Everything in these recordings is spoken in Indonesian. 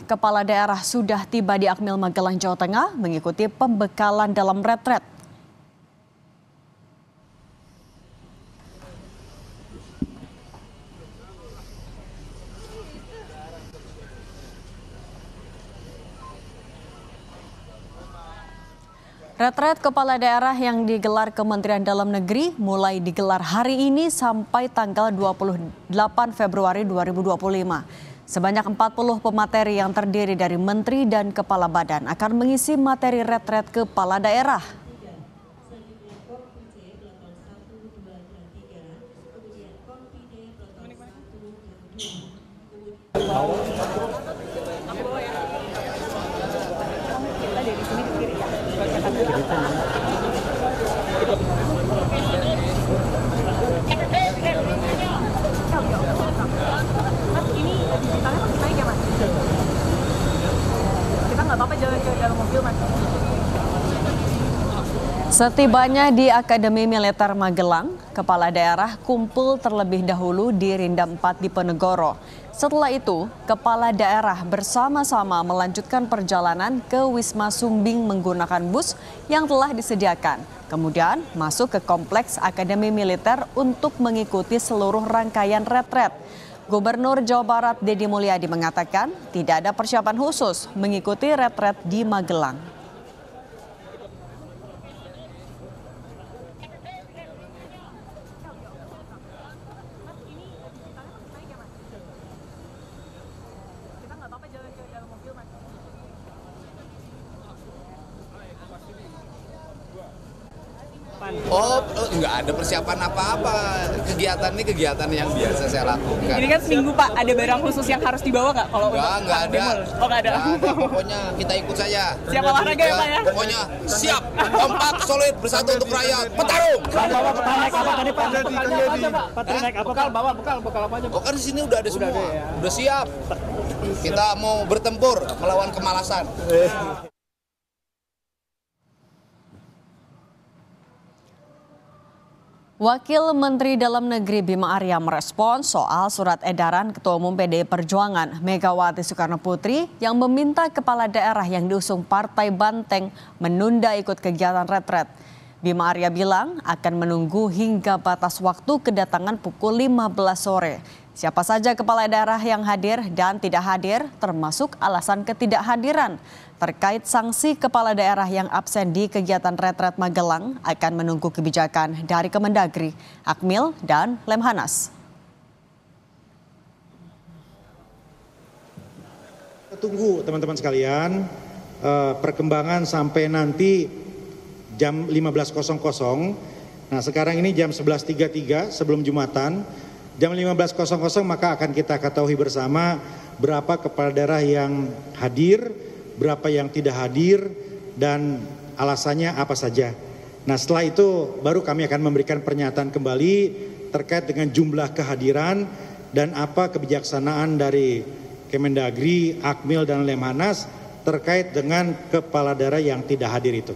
Kepala daerah sudah tiba di Akmil Magelang, Jawa Tengah mengikuti pembekalan dalam retret. Retret kepala daerah yang digelar Kementerian Dalam Negeri mulai digelar hari ini sampai tanggal 28 Februari 2025. Sebanyak 40 pemateri yang terdiri dari menteri dan kepala badan akan mengisi materi retret kepala daerah. Setibanya di Akademi Militer Magelang, kepala daerah kumpul terlebih dahulu di Rindam 4 Diponegoro. Setelah itu, kepala daerah bersama-sama melanjutkan perjalanan ke Wisma Sumbing menggunakan bus yang telah disediakan. Kemudian masuk ke kompleks Akademi Militer untuk mengikuti seluruh rangkaian retret. Gubernur Jawa Barat Deddy Mulyadi mengatakan tidak ada persiapan khusus mengikuti retret di Magelang. Oh, nggak ada persiapan apa-apa. Kegiatan ini kegiatan yang biasa saya lakukan. Ini kan seminggu Pak, ada barang khusus yang harus dibawa nggak kalau untuk nggak ada. Oh nggak ada. Pokoknya kita ikut saja. Siap olahraga ya Pak ya? Pokoknya siap, kompak, solid, bersatu untuk rakyat. Petarung. Bawa bekal naik apa tadi Pak? Naik apa? Bekal apa aja? Oh kan di sini udah ada semua. Udah siap. Kita mau bertempur melawan kemalasan. Wakil Menteri Dalam Negeri Bima Arya merespons soal surat edaran Ketua Umum PDI Perjuangan Megawati Soekarnoputri yang meminta kepala daerah yang diusung Partai Banteng menunda ikut kegiatan retret. Bima Arya bilang akan menunggu hingga batas waktu kedatangan pukul 15 sore. Siapa saja kepala daerah yang hadir dan tidak hadir termasuk alasan ketidakhadiran. Terkait sanksi kepala daerah yang absen di kegiatan retret Magelang akan menunggu kebijakan dari Kemendagri, Akmil, dan Lemhanas. Tunggu teman-teman sekalian perkembangan sampai nanti jam 15.00. Nah sekarang ini jam 11.33 sebelum Jumatan. Jam 15.00 maka akan kita ketahui bersama berapa kepala daerah yang hadir, berapa yang tidak hadir, dan alasannya apa saja. Nah setelah itu baru kami akan memberikan pernyataan kembali terkait dengan jumlah kehadiran dan apa kebijaksanaan dari Kemendagri, Akmil, dan Lemhanas terkait dengan kepala daerah yang tidak hadir itu.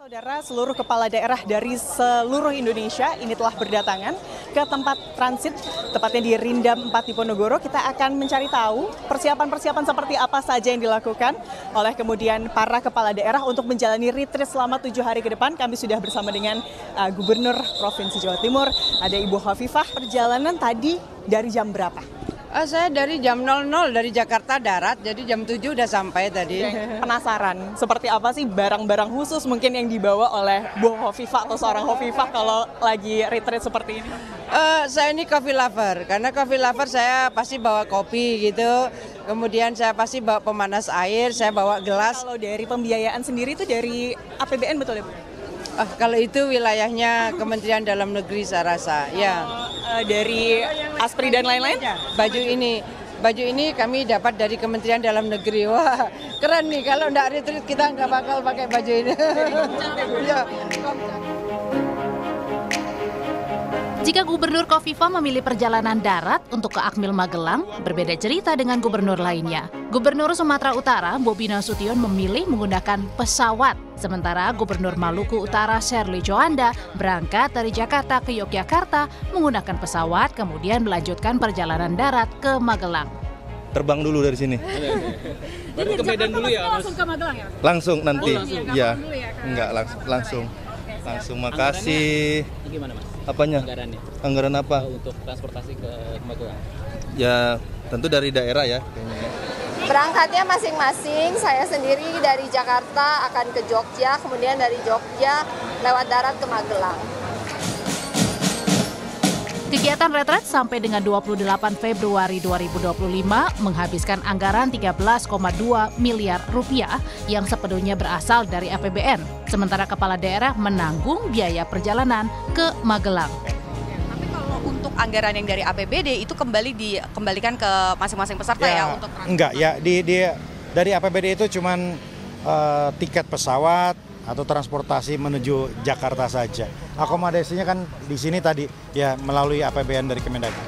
Saudara, seluruh kepala daerah dari seluruh Indonesia ini telah berdatangan ke tempat transit, tepatnya di Rindam 4 Diponegoro. Kita akan mencari tahu persiapan-persiapan seperti apa saja yang dilakukan oleh kemudian para kepala daerah untuk menjalani retreat selama 7 hari ke depan. Kami sudah bersama dengan Gubernur Provinsi Jawa Timur, ada Ibu Hovifah. Perjalanan tadi dari jam berapa? Saya dari jam 00 dari Jakarta darat, jadi jam 7 udah sampai tadi. Penasaran, seperti apa sih barang-barang khusus mungkin yang dibawa oleh Bu Hovifah atau seorang Hovifah kalau lagi retreat seperti ini? Saya ini coffee lover, karena coffee lover saya pasti bawa kopi gitu. Kemudian saya pasti bawa pemanas air, saya bawa gelas. Kalau dari pembiayaan sendiri itu dari APBN betul ya Bu? Kalau itu wilayahnya Kementerian Dalam Negeri saya rasa, ya. Dari Aspri dan lain-lain? Baju ini kami dapat dari Kementerian Dalam Negeri. Wah, keren nih, kalau nggak retreat kita nggak bakal pakai baju ini. Ya. Jika Gubernur Khofifah memilih perjalanan darat untuk ke Akmil Magelang, berbeda cerita dengan gubernur lainnya. Gubernur Sumatera Utara, Bobi Nasution memilih menggunakan pesawat. Sementara Gubernur Maluku Utara, Sherly Joanda, berangkat dari Jakarta ke Yogyakarta menggunakan pesawat, kemudian melanjutkan perjalanan darat ke Magelang. terbang dulu dari sini. Baru ke Medan dulu ya? Langsung ke Magelang ya? Langsung nanti. Ya. Dulu ya, Kak? Enggak, langsung. Langsung, makasih. Gimana Mas? Apanya? Anggarannya? Anggaran apa? Untuk transportasi ke Magelang? Ya, tentu dari daerah ya. Berangkatnya masing-masing, saya sendiri dari Jakarta akan ke Jogja, kemudian dari Jogja lewat darat ke Magelang. Kegiatan retret sampai dengan 28 Februari 2025 menghabiskan anggaran 13,2 miliar rupiah yang sepenuhnya berasal dari APBN. Sementara kepala daerah menanggung biaya perjalanan ke Magelang. Tapi kalau untuk anggaran yang dari APBD itu dikembalikan ke masing-masing peserta ya untuk transport? Enggak, ya dari APBD itu cuman tiket pesawat atau transportasi menuju Jakarta saja. Akomodasinya kan di sini tadi ya melalui APBN dari Kemendagri.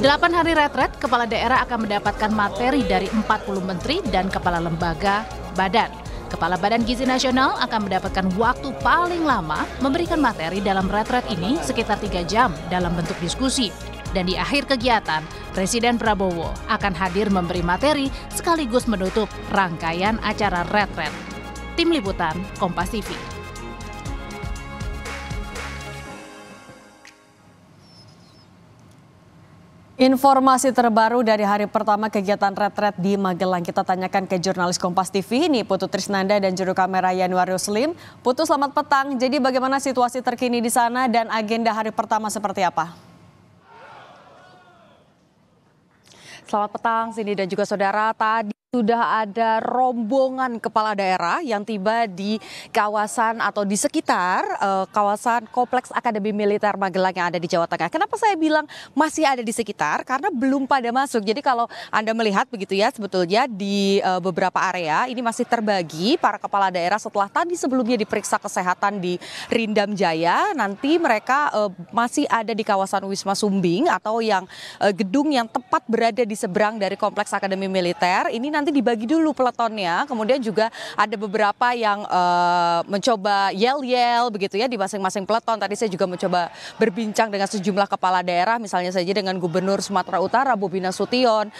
8 hari retret, kepala daerah akan mendapatkan materi dari 40 menteri dan kepala lembaga, badan. Kepala Badan Gizi Nasional akan mendapatkan waktu paling lama memberikan materi dalam retret ini sekitar 3 jam dalam bentuk diskusi. Dan di akhir kegiatan, Presiden Prabowo akan hadir memberi materi sekaligus menutup rangkaian acara retret. Tim Liputan, Kompas TV. Informasi terbaru dari hari pertama kegiatan retret di Magelang kita tanyakan ke jurnalis Kompas TV ini Putu Trisnanda dan juru kamera Yanuar Ruslim. Putu, selamat petang. Jadi bagaimana situasi terkini di sana dan agenda hari pertama seperti apa? Selamat petang, Cindy dan juga saudara. Tadi sudah ada rombongan kepala daerah yang tiba di kawasan atau di sekitar kawasan Kompleks Akademi Militer Magelang yang ada di Jawa Tengah. Kenapa saya bilang masih ada di sekitar? Karena belum pada masuk. Jadi kalau Anda melihat begitu ya, sebetulnya di beberapa area ini masih terbagi para kepala daerah setelah tadi sebelumnya diperiksa kesehatan di Rindam Jaya. Nanti mereka masih ada di kawasan Wisma Sumbing atau yang gedung yang tepat berada di seberang dari Kompleks Akademi Militer. Ini nanti dibagi dulu peletonnya, kemudian juga ada beberapa yang mencoba yel-yel begitu ya di masing-masing peleton. Tadi saya juga mencoba berbincang dengan sejumlah kepala daerah, misalnya saja dengan Gubernur Sumatera Utara Bobi Nasution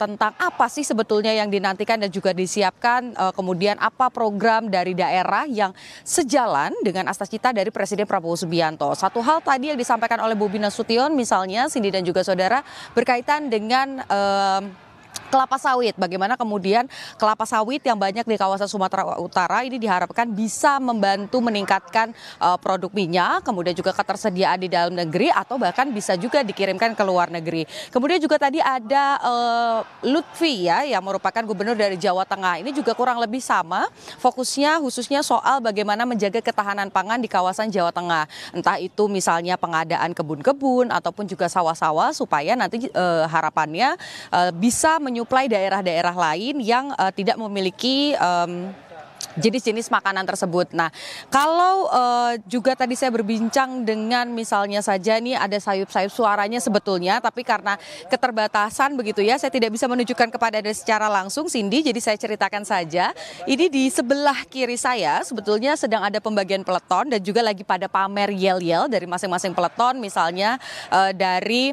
tentang apa sih sebetulnya yang dinantikan dan juga disiapkan, kemudian apa program dari daerah yang sejalan dengan asas-cita dari Presiden Prabowo Subianto. Satu hal tadi yang disampaikan oleh Bobi Nasution misalnya, Cindy dan juga saudara, berkaitan dengan kelapa sawit. Bagaimana kemudian kelapa sawit yang banyak di kawasan Sumatera Utara ini diharapkan bisa membantu meningkatkan produk minyak, kemudian juga ketersediaan di dalam negeri atau bahkan bisa juga dikirimkan ke luar negeri. Kemudian juga tadi ada Lutfi ya yang merupakan gubernur dari Jawa Tengah. Ini juga kurang lebih sama fokusnya khususnya soal bagaimana menjaga ketahanan pangan di kawasan Jawa Tengah. Entah itu misalnya pengadaan kebun-kebun ataupun juga sawah-sawah supaya nanti harapannya bisa menyuplai daerah-daerah lain yang tidak memiliki jenis-jenis makanan tersebut. Nah, kalau juga tadi saya berbincang dengan misalnya saja nih ada sayup-sayup suaranya sebetulnya, tapi karena keterbatasan begitu ya, saya tidak bisa menunjukkan kepada Anda secara langsung, Cindy, jadi saya ceritakan saja. Ini di sebelah kiri saya sebetulnya sedang ada pembagian peleton dan juga lagi pada pamer yel-yel dari masing-masing peleton, misalnya dari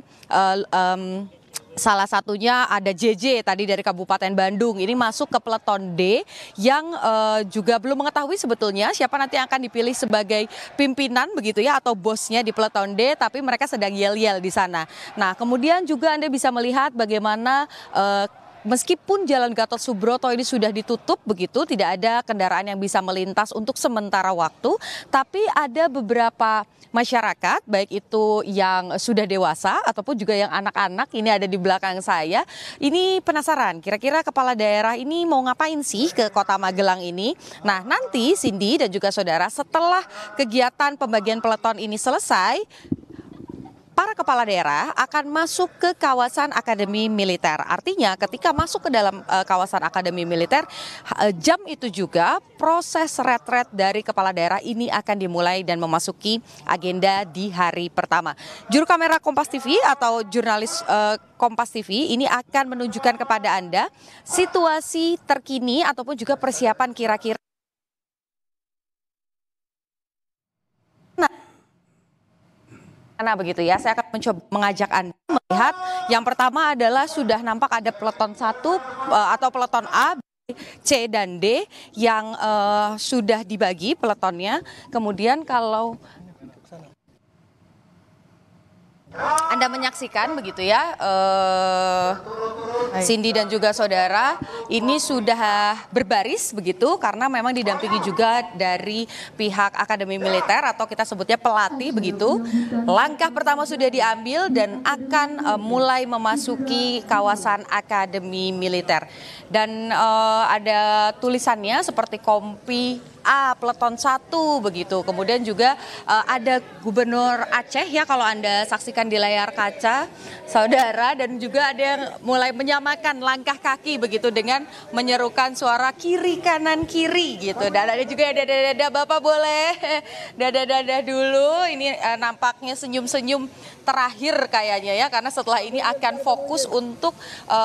salah satunya ada JJ tadi dari Kabupaten Bandung, ini masuk ke peleton D yang juga belum mengetahui sebetulnya siapa nanti yang akan dipilih sebagai pimpinan begitu ya atau bosnya di peleton D, tapi mereka sedang yel-yel di sana. Nah, kemudian juga Anda bisa melihat bagaimana meskipun Jalan Gatot Subroto ini sudah ditutup begitu, tidak ada kendaraan yang bisa melintas untuk sementara waktu, tapi ada beberapa masyarakat, baik itu yang sudah dewasa ataupun juga yang anak-anak, ini ada di belakang saya, ini penasaran kira-kira kepala daerah ini mau ngapain sih ke Kota Magelang ini. Nah, nanti Cindy dan juga saudara, setelah kegiatan pembagian peleton ini selesai, para kepala daerah akan masuk ke kawasan Akademi Militer. Artinya ketika masuk ke dalam kawasan Akademi Militer, jam itu juga proses retret dari kepala daerah ini akan dimulai dan memasuki agenda di hari pertama. Juru kamera Kompas TV atau jurnalis Kompas TV ini akan menunjukkan kepada Anda situasi terkini ataupun juga persiapan kira-kira Nah begitu ya, saya akan mencoba mengajak Anda melihat yang pertama adalah sudah nampak ada peleton 1 atau peleton A, C dan D yang sudah dibagi peletonnya. Kemudian kalau Anda menyaksikan begitu ya, Cindy dan juga saudara, ini sudah berbaris begitu karena memang didampingi juga dari pihak Akademi Militer atau kita sebutnya pelatih begitu. Langkah pertama sudah diambil dan akan mulai memasuki kawasan Akademi Militer. Dan ada tulisannya seperti Kompi A peleton 1 begitu. Kemudian juga ada Gubernur Aceh ya kalau Anda saksikan di layar kaca saudara, dan juga ada yang mulai menyamakan langkah kaki begitu dengan menyerukan suara kiri kanan kiri gitu. Dan ada juga dada-dada, Bapak boleh dada-dada dulu. Ini nampaknya senyum-senyum terakhir kayaknya ya, karena setelah ini akan fokus untuk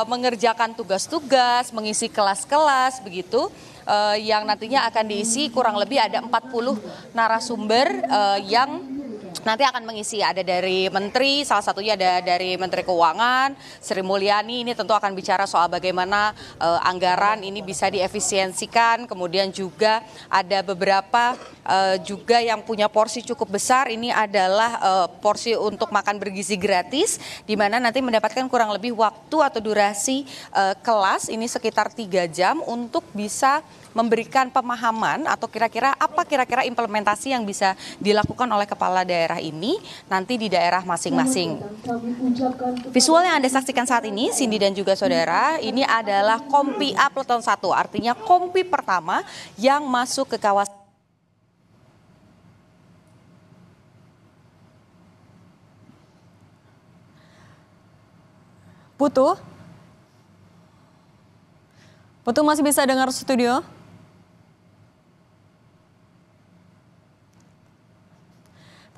mengerjakan tugas-tugas, mengisi kelas-kelas begitu. Yang nantinya akan diisi kurang lebih ada 40 narasumber yang nanti akan mengisi. Ada dari menteri, salah satunya ada dari Menteri Keuangan, Sri Mulyani. Ini tentu akan bicara soal bagaimana anggaran ini bisa diefisiensikan. Kemudian juga ada beberapa juga yang punya porsi cukup besar. Ini adalah porsi untuk makan bergizi gratis, di mana nanti mendapatkan kurang lebih waktu atau durasi kelas ini sekitar 3 jam untuk bisa memberikan pemahaman atau kira-kira implementasi yang bisa dilakukan oleh kepala daerah ini nanti di daerah masing-masing. Visual yang Anda saksikan saat ini, Cindy dan juga saudara, ini adalah Kompi A peleton 1, artinya kompi pertama yang masuk ke kawasan. Putu masih bisa dengar studio?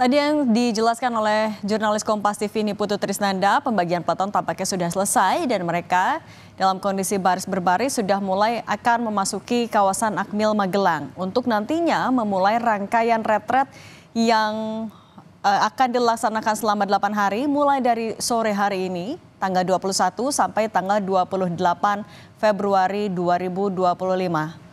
Tadi yang dijelaskan oleh jurnalis Kompas TV Niputu Trisnanda, pembagian peleton tampaknya sudah selesai dan mereka dalam kondisi baris berbaris sudah mulai akan memasuki kawasan Akmil Magelang untuk nantinya memulai rangkaian retret yang akan dilaksanakan selama 8 hari mulai dari sore hari ini tanggal 21 sampai tanggal 28 Februari 2025.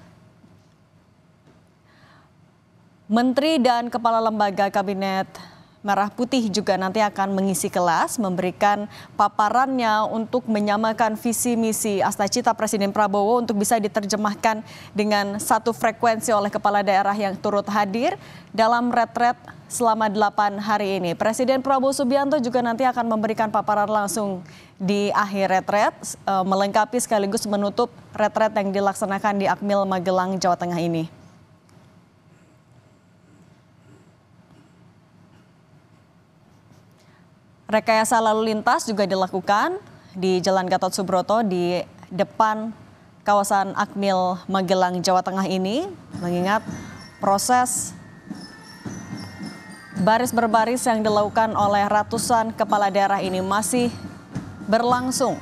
Menteri dan Kepala Lembaga Kabinet Merah Putih juga nanti akan mengisi kelas, memberikan paparannya untuk menyamakan visi misi Astacita Presiden Prabowo untuk bisa diterjemahkan dengan satu frekuensi oleh kepala daerah yang turut hadir dalam retret selama 8 hari ini. Presiden Prabowo Subianto juga nanti akan memberikan paparan langsung di akhir retret, melengkapi sekaligus menutup retret yang dilaksanakan di Akmil Magelang, Jawa Tengah ini. Rekayasa lalu lintas juga dilakukan di Jalan Gatot Subroto di depan kawasan Akmil Magelang, Jawa Tengah ini, mengingat proses baris berbaris yang dilakukan oleh ratusan kepala daerah ini masih berlangsung.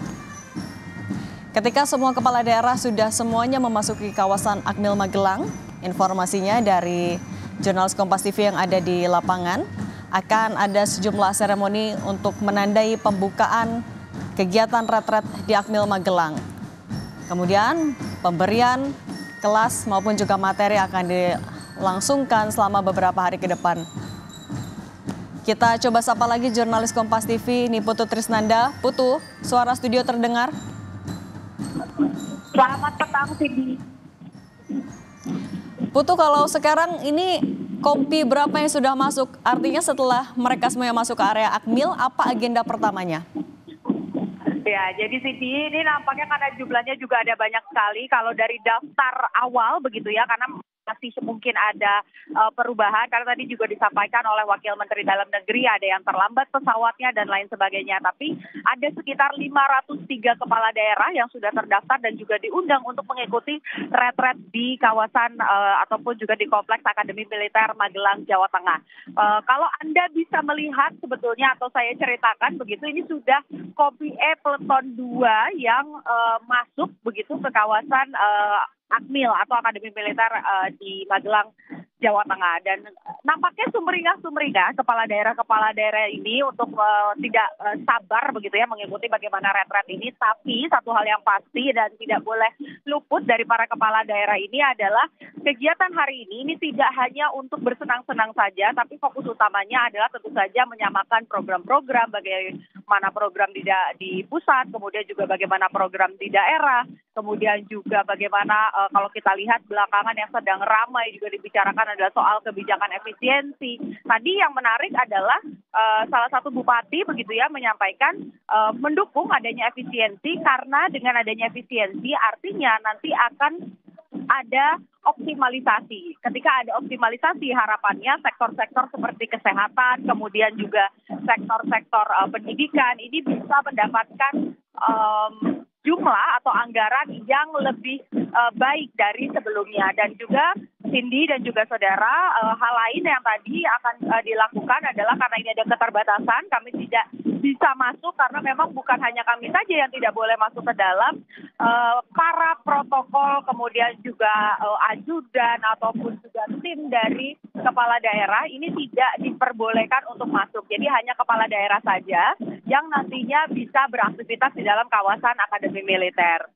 Ketika semua kepala daerah sudah semuanya memasuki kawasan Akmil Magelang, informasinya dari jurnalis Kompas TV yang ada di lapangan, akan ada sejumlah seremoni untuk menandai pembukaan kegiatan retret di Akmil Magelang. Kemudian pemberian kelas maupun juga materi akan dilangsungkan selama beberapa hari ke depan. Kita coba sapa lagi jurnalis Kompas TV Niputu Trisnanda. Putu, suara studio terdengar? Selamat petang, Cindy. Putu, kalau sekarang ini kompi berapa yang sudah masuk? Artinya setelah mereka semuanya masuk ke area Akmil, apa agenda pertamanya? Ya, jadi Cindy, ini nampaknya karena jumlahnya juga ada banyak sekali. Kalau dari daftar awal begitu ya, karena masih mungkin ada perubahan, karena tadi juga disampaikan oleh Wakil Menteri Dalam Negeri ada yang terlambat pesawatnya dan lain sebagainya. Tapi ada sekitar 503 kepala daerah yang sudah terdaftar dan juga diundang untuk mengikuti retret di kawasan ataupun juga di Kompleks Akademi Militer Magelang, Jawa Tengah. Kalau Anda bisa melihat sebetulnya atau saya ceritakan begitu, ini sudah Kompi E peleton 2 yang masuk begitu ke kawasan Akmil atau Akademi Militer di Magelang, Jawa Tengah. Dan nampaknya sumringah kepala daerah ini untuk tidak sabar begitu ya mengikuti bagaimana retret ini. Tapi satu hal yang pasti dan tidak boleh luput dari para kepala daerah ini adalah kegiatan hari ini tidak hanya untuk bersenang-senang saja, tapi fokus utamanya adalah tentu saja menyamakan program-program, bagaimana program di pusat, kemudian juga bagaimana program di daerah, kemudian juga bagaimana kalau kita lihat belakangan yang sedang ramai juga dibicarakan adalah soal kebijakan efisiensi. Tadi yang menarik adalah salah satu bupati begitu ya menyampaikan mendukung adanya efisiensi karena dengan adanya efisiensi artinya nanti akan ada optimalisasi. Ketika ada optimalisasi harapannya sektor-sektor seperti kesehatan, kemudian juga sektor-sektor pendidikan ini bisa mendapatkan jumlah atau anggaran yang lebih baik dari sebelumnya. Dan juga Cindy dan juga saudara, hal lain yang tadi akan dilakukan adalah karena ini ada keterbatasan, kami tidak bisa masuk karena memang bukan hanya kami saja yang tidak boleh masuk ke dalam, para protokol kemudian juga ajudan ataupun juga tim dari kepala daerah ini tidak diperbolehkan untuk masuk. Jadi hanya kepala daerah saja yang nantinya bisa beraktivitas di dalam kawasan Akademi Militer.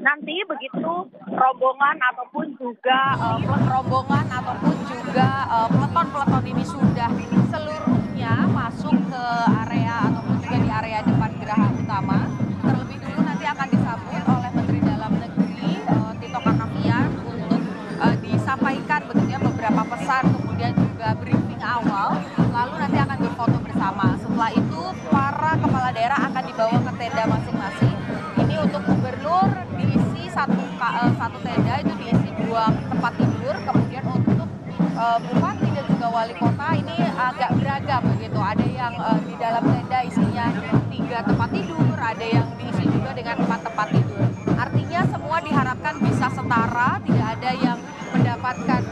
Nanti begitu rombongan ataupun juga peleton-peleton ini sudah seluruhnya masuk ke area ataupun juga di area depan geraha utama. Terlebih dulu nanti akan disambut oleh Menteri Dalam Negeri Tito Karnavian untuk disampaikan bentuknya beberapa pesan, kemudian juga briefing awal, lalu nanti akan berfoto bersama. Setelah itu para kepala daerah akan dibawa ke tenda masing-masing. Ini untuk gubernur diisi satu tenda, itu diisi 2 tempat tidur, kemudian untuk bupati dan juga wali kota ini agak beragam begitu. Ada yang di dalam tenda isinya 3 tempat tidur, ada yang diisi juga dengan 4 tempat tidur. Artinya semua diharapkan bisa setara, tidak ada yang mendapatkan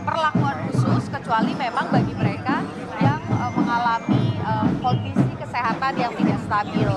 perlakuan khusus kecuali memang bagi mereka yang mengalami kondisi kesehatan yang tidak stabil.